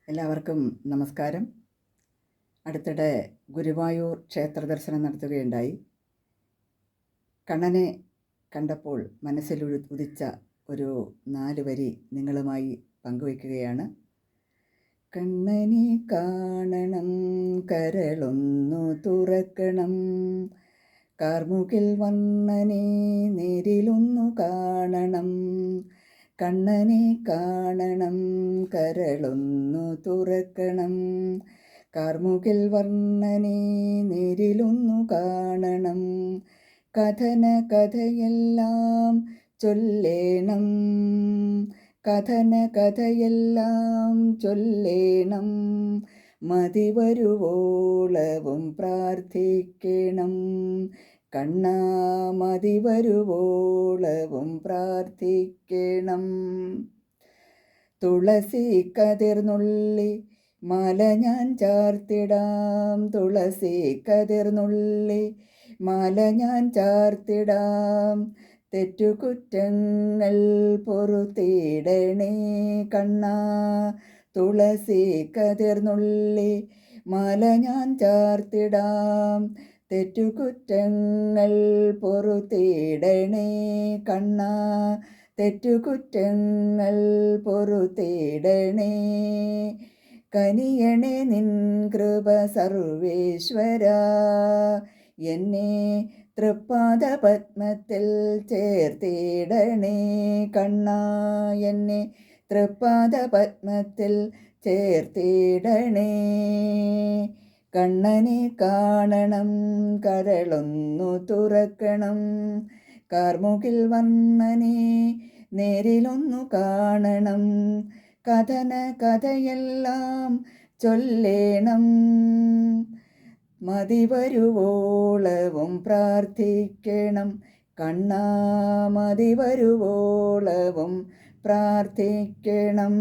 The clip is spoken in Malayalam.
എല്ലാവർക്കും നമസ്കാരം. അടുത്തിടെ ഗുരുവായൂർ ക്ഷേത്ര ദർശനം നടത്തുകയുണ്ടായി. കണ്ണനെ കണ്ടപ്പോൾ മനസ്സിൽ ഉദിച്ച ഒരു 4 വരി നിങ്ങളുമായി പങ്കുവയ്ക്കുകയാണ്. കണ്ണനെ കാണണം, കരളൊന്നു തുറക്കണം, കാർമുകിൽ വണ്ണനെ നേരിലൊന്നു കാണണം. കണ്ണനെ കാണണം, കരളൊന്നു തുറക്കണം, കാർമുകിൽ വർണ്ണനെ നേരിലൊന്നു കാണണം. കഥന കഥയെല്ലാം ചൊല്ലേണം, കഥന കഥയെല്ലാം ചൊല്ലേണം, മതിവരുവോളവും പ്രാർത്ഥിക്കണം. കണ്ണാ, മതിവരുവോളവും പ്രാർത്ഥിക്കണം. തുളസി കതിർന്നുള്ളി മാല ഞാൻ ചാർത്തിടാം, തുളസി കതിർന്നുള്ളി മാല ഞാൻ ചാർത്തിടാം. തെറ്റുകുറ്റങ്ങൾ പൊറുത്തിടണേ കണ്ണാ, തുളസി കതിർന്നുള്ളി മാല ഞാൻ ചാർത്തിടാം. തെറ്റുകുറ്റങ്ങൾ പൊറുത്തിടണേ കണ്ണാ, തെറ്റുകുറ്റങ്ങൾ പൊറുത്തിടണേ. കനിയണേ നിൻ കൃപ സർവേശ്വരാ, എന്നെ തൃപ്പാദ പത്മത്തിൽ ചേർത്തിടണേ കണ്ണാ, എന്നെ തൃപ്പാദ പത്മത്തിൽ ചേർത്തിടണേ. കണ്ണനെ കാണണം, കരളൊന്നു തുറക്കണം, കാർമുകിൽ വണ്ണനെ നേരിലൊന്നു കാണണം. കഥന കഥയെല്ലാം ചൊല്ലേണം, മതിവരുവോളവും പ്രാർത്ഥിക്കണം. കണ്ണാ, മതിവരുവോളവും പ്രാർത്ഥിക്കണം.